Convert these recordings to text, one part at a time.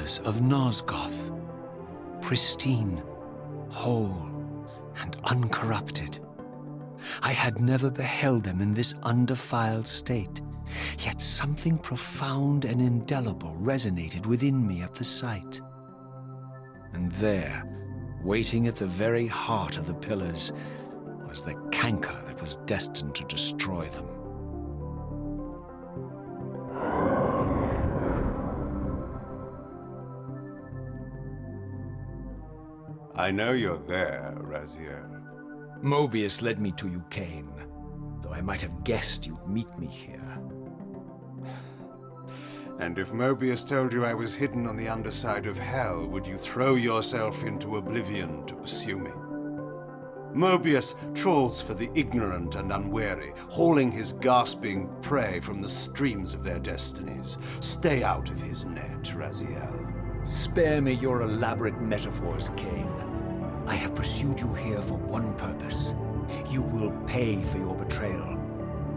pillars of Nosgoth, pristine, whole, and uncorrupted. I had never beheld them in this undefiled state, yet something profound and indelible resonated within me at the sight. And there, waiting at the very heart of the pillars, was the canker that was destined to destroy them. I know you're there, Raziel. Mobius led me to you, Kain, though I might have guessed you'd meet me here. And if Mobius told you I was hidden on the underside of hell, would you throw yourself into oblivion to pursue me? Mobius trawls for the ignorant and unwary, hauling his gasping prey from the streams of their destinies. Stay out of his net, Raziel. Spare me your elaborate metaphors, Kain. I have pursued you here for one purpose. You will pay for your betrayal,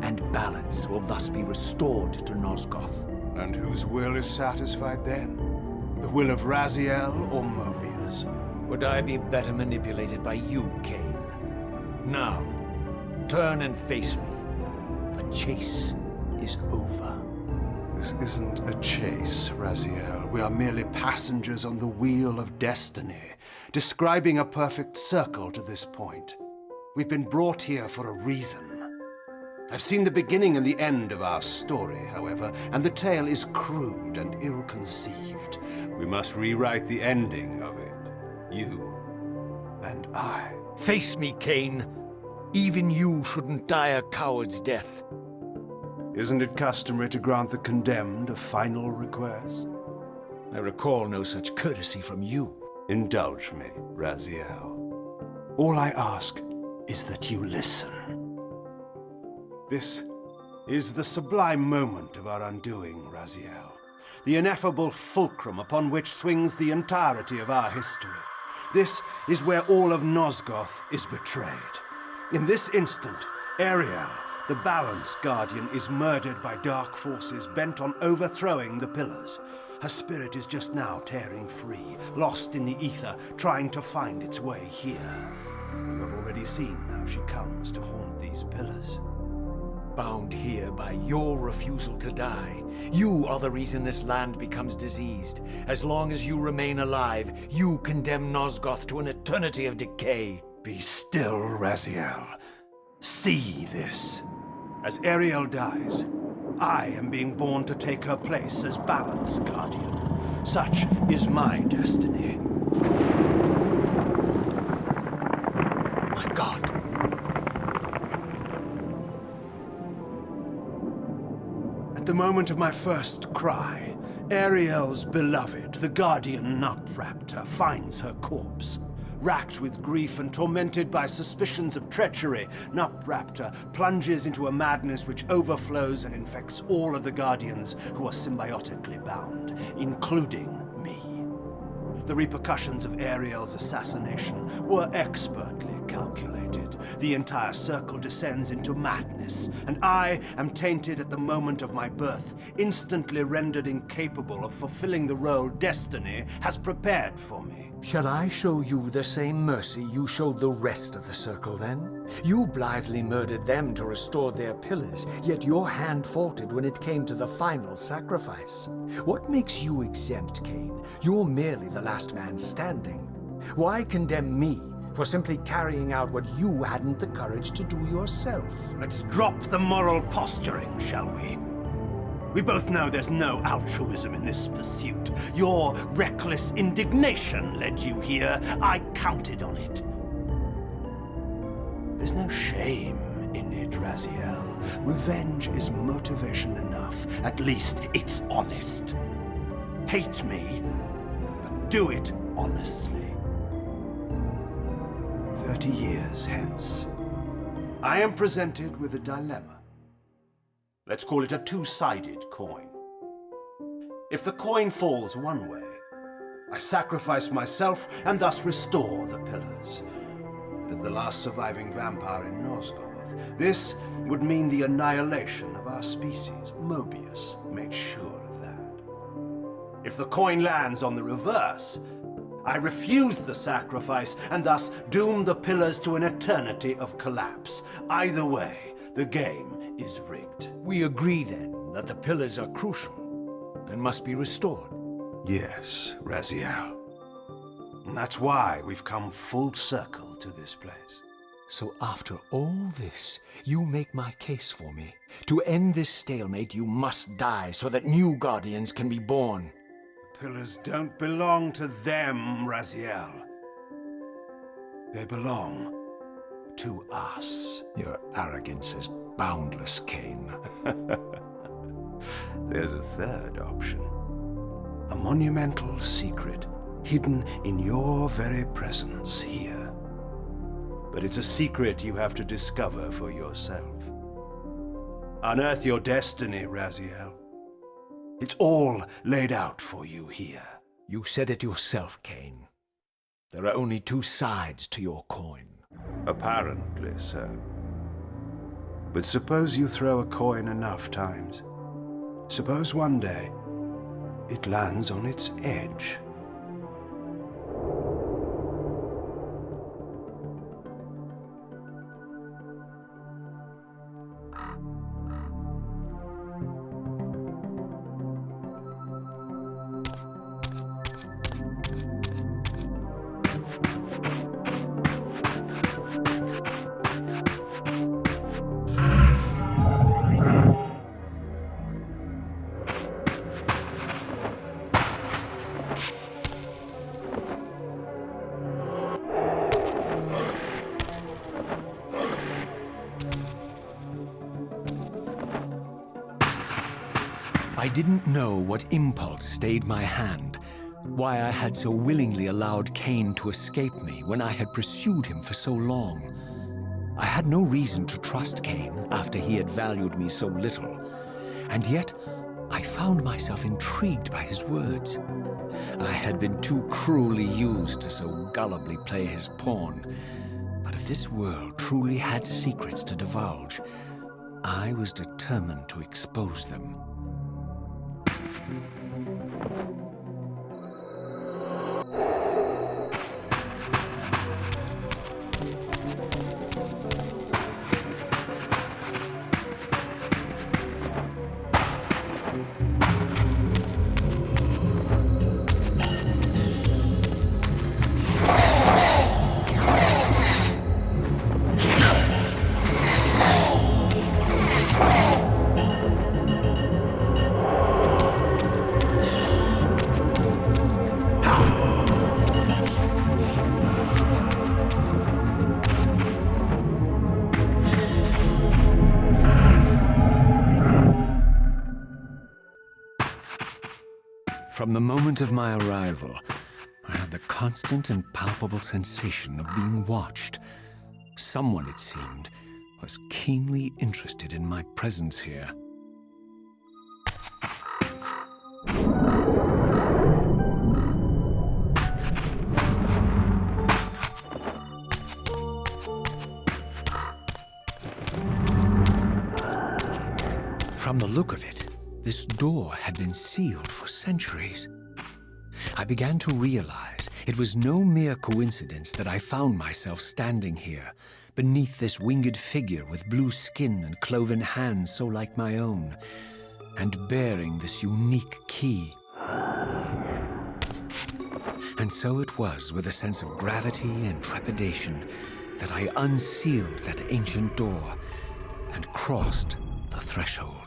and balance will thus be restored to Nosgoth. And whose will is satisfied then? The will of Raziel or Mobius? Would I be better manipulated by you, Kain? Now, turn and face me. The chase is over. This isn't a chase, Raziel. We are merely passengers on the wheel of destiny, describing a perfect circle to this point. We've been brought here for a reason. I've seen the beginning and the end of our story, however, and the tale is crude and ill-conceived. We must rewrite the ending of it. You and I. Face me, Kain. Even you shouldn't die a coward's death. Isn't it customary to grant the condemned a final request? I recall no such courtesy from you. Indulge me, Raziel. All I ask is that you listen. This is the sublime moment of our undoing, Raziel. The ineffable fulcrum upon which swings the entirety of our history. This is where all of Nosgoth is betrayed. In this instant, Ariel, the Balance Guardian, is murdered by dark forces bent on overthrowing the pillars. Her spirit is just now tearing free, lost in the ether, trying to find its way here. You have already seen how she comes to haunt these pillars. Bound here by your refusal to die. You are the reason this land becomes diseased. As long as you remain alive, you condemn Nosgoth to an eternity of decay. Be still, Raziel. See this. As Ariel dies, I am being born to take her place as Balance Guardian. Such is my destiny. My God. At the moment of my first cry, Ariel's beloved, the Guardian Nupraptor, finds her corpse. Racked with grief and tormented by suspicions of treachery, Nupraptor plunges into a madness which overflows and infects all of the Guardians who are symbiotically bound, including me. The repercussions of Ariel's assassination were expertly calculated. The entire circle descends into madness, and I am tainted at the moment of my birth, instantly rendered incapable of fulfilling the role destiny has prepared for me. Shall I show you the same mercy you showed the rest of the circle, then? You blithely murdered them to restore their pillars, yet your hand faltered when it came to the final sacrifice. What makes you exempt, Kain? You're merely the last man standing. Why condemn me for simply carrying out what you hadn't the courage to do yourself? Let's drop the moral posturing, shall we? We both know there's no altruism in this pursuit. Your reckless indignation led you here. I counted on it. There's no shame in it, Raziel. Revenge is motivation enough. At least it's honest. Hate me, but do it honestly. 30 years hence, I am presented with a dilemma. Let's call it a two-sided coin. If the coin falls one way, I sacrifice myself and thus restore the pillars. As the last surviving vampire in Nosgoth, this would mean the annihilation of our species. Mobius made sure of that. If the coin lands on the reverse, I refuse the sacrifice and thus doom the pillars to an eternity of collapse. Either way, the game is rigged. We agree then that the pillars are crucial and must be restored. Yes, Raziel. And that's why we've come full circle to this place. So after all this, you make my case for me. To end this stalemate, you must die so that new Guardians can be born. The pillars don't belong to them, Raziel. They belong to us. Your arrogance is boundless, Kain. There's a third option. A monumental secret hidden in your very presence here. But it's a secret you have to discover for yourself. Unearth your destiny, Raziel. It's all laid out for you here. You said it yourself, Kain. There are only two sides to your coin. Apparently so. But suppose you throw a coin enough times. Suppose one day it lands on its edge. I didn't know what impulse stayed my hand, why I had so willingly allowed Kain to escape me when I had pursued him for so long. I had no reason to trust Kain after he had valued me so little, and yet I found myself intrigued by his words. I had been too cruelly used to so gullibly play his pawn, but if this world truly had secrets to divulge, I was determined to expose them. From the moment of my arrival, I had the constant and palpable sensation of being watched. Someone, it seemed, was keenly interested in my presence here. From the look of it, this door had been sealed for centuries. I began to realize it was no mere coincidence that I found myself standing here, beneath this winged figure with blue skin and cloven hands so like my own, and bearing this unique key. And so it was with a sense of gravity and trepidation that I unsealed that ancient door and crossed the threshold.